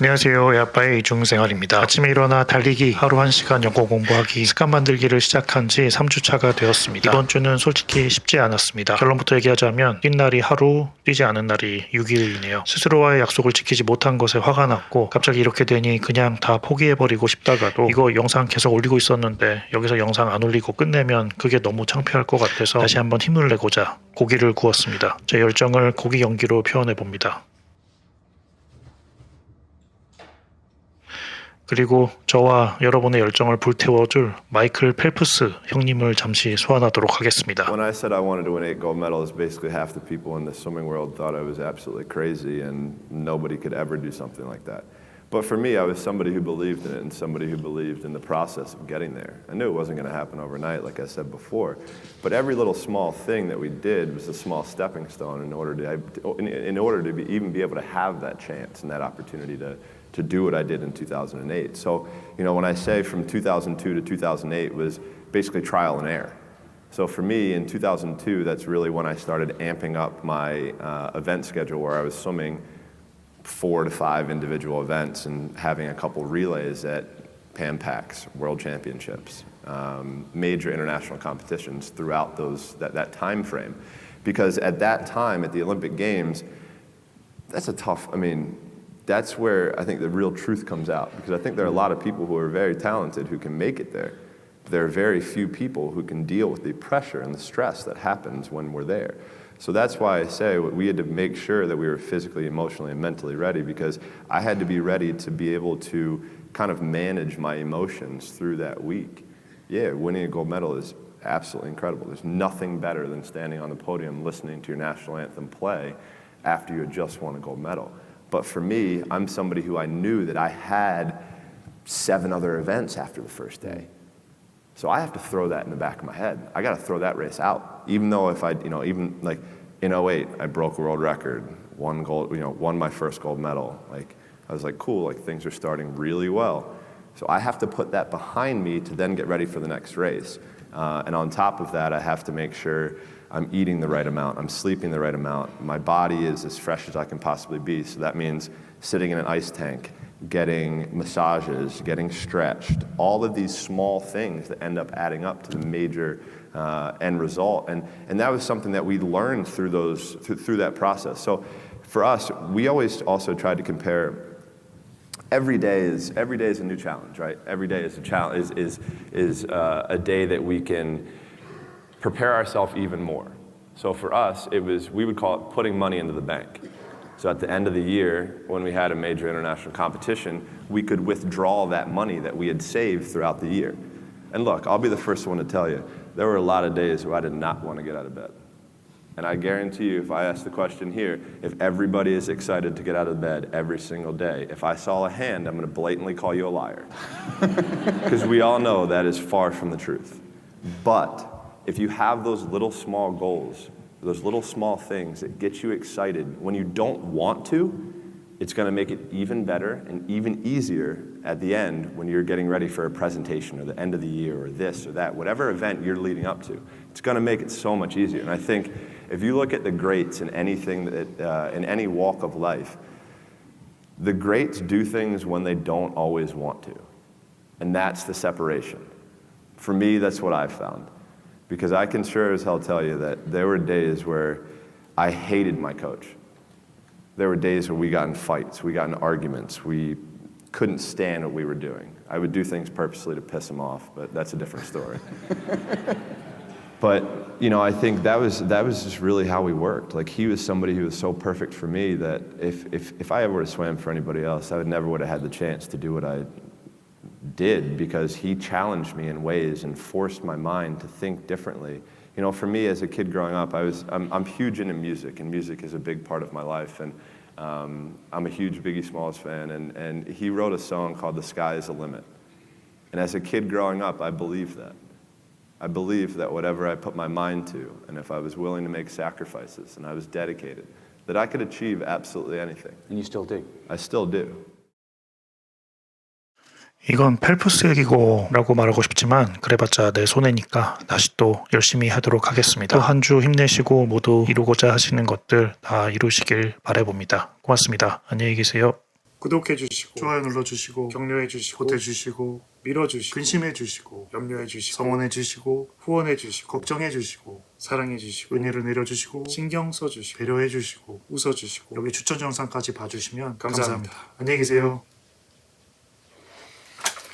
안녕하세요. 애아빠의 이중생활입니다. 아침에 일어나 달리기, 하루 1시간 영어 공부하기, 습관 만들기를 시작한 지 3주차가 되었습니다. 이번 주는 솔직히 쉽지 않았습니다. 결론부터 얘기하자면 뛴 날이 하루, 뛰지 않은 날이 6일이네요. 스스로와의 약속을 지키지 못한 것에 화가 났고 갑자기 이렇게 되니 그냥 다 포기해버리고 싶다가도 이거 영상 계속 올리고 있었는데 여기서 영상 안 올리고 끝내면 그게 너무 창피할 것 같아서 다시 한번 힘을 내고자 고기를 구웠습니다. 제 열정을 고기 연기로 표현해봅니다. 그리고 저와 여러분의 열정을 불태워줄 마이클 펠프스 형님을 잠시 소환하도록 하겠습니다. When I said I wanted to win 8 gold medals, basically half the people in the swimming world thought I was absolutely crazy and nobody could ever do something like that. But for me, I was somebody who believed in it and somebody who believed in the process of getting there. I knew it wasn't going to happen overnight, like I said before. But every little small thing that we did was a small stepping stone in order to even be able to have that chance and that opportunity to do what I did in 2008. So, when I say from 2002 to 2008 was basically trial and error. So for me, in 2002, that's really when I started amping up my event schedule where I was swimming 4 to 5 individual events and having a couple relays at Pan Pacs, World Championships, major international competitions throughout that time frame. Because at that time, at the Olympic Games, that's where I think the real truth comes out, because I think there are a lot of people who are very talented who can make it there. But there are very few people who can deal with the pressure and the stress that happens when we're there. So that's why I say we had to make sure that we were physically, emotionally, and mentally ready, because I had to be ready to be able to kind of manage my emotions through that week. Yeah, winning a gold medal is absolutely incredible. There's nothing better than standing on the podium listening to your national anthem play after you had just won a gold medal. But for me, I'm somebody who I knew that I had 7 other events after the first day. So I have to throw that in the back of my head. I got to throw that race out. Even though even like in 08, I broke a world record, won my first gold medal. Like, I was like, cool, like things are starting really well. So I have to put that behind me to then get ready for the next race. And on top of that, I have to make sure I'm eating the right amount, I'm sleeping the right amount, my body is as fresh as I can possibly be. So that means sitting in an ice tank, getting massages, getting stretched, all of these small things that end up adding up to the major end result. And that was something that we learned through that process. So for us, we always also tried to compare. Every day is a new challenge, right? Every day is a challenge, is a day that we can prepare ourselves even more. So for us, we would call it putting money into the bank. So at the end of the year, when we had a major international competition, we could withdraw that money that we had saved throughout the year. And look, I'll be the first one to tell you, there were a lot of days where I did not want to get out of bed. And I guarantee you, if I ask the question here, if everybody is excited to get out of bed every single day, if I saw a hand, I'm going to blatantly call you a liar. Because we all know that is far from the truth. But if you have those little small goals, those little small things that get you excited when you don't want to, it's going to make it even better and even easier at the end when you're getting ready for a presentation or the end of the year or this or that, whatever event you're leading up to. It's going to make it so much easier. And I think if you look at the greats in anything in any walk of life, the greats do things when they don't always want to. And that's the separation. For me, that's what I've found. Because I can sure as hell tell you that there were days where I hated my coach. There were days where we got in fights, we got in arguments, we couldn't stand what we were doing. I would do things purposely to piss him off, but that's a different story. But, I think that was just really how we worked. Like, he was somebody who was so perfect for me that if I ever would have swam for anybody else, I never would have had the chance to do what I did, because he challenged me in ways and forced my mind to think differently. For me as a kid growing up, I'm huge into music, and music is a big part of my life. And I'm a huge Biggie Smalls fan, and he wrote a song called "The Sky Is the Limit." And as a kid growing up, I believed that. I believed that whatever I put my mind to, and if I was willing to make sacrifices, and I was dedicated, that I could achieve absolutely anything. And you still do? I still do. 이건 펠프스 얘기고라고 말하고 싶지만 그래봤자 내 손해니까 다시 또 열심히 하도록 하겠습니다. 또 한 주 힘내시고 모두 이루고자 하시는 것들 다 이루시길 바라봅니다. 고맙습니다. 안녕히 계세요. 구독해주시고 좋아요 눌러주시고 격려해주시고 보태주시고 밀어주시고 근심해주시고 염려해주시고 성원해주시고 후원해주시고 걱정해주시고 사랑해주시고 은혜를 내려주시고 신경 써주시고 배려해주시고 웃어주시고 여기 추천 영상까지 봐주시면 감사합니다. 안녕히 계세요.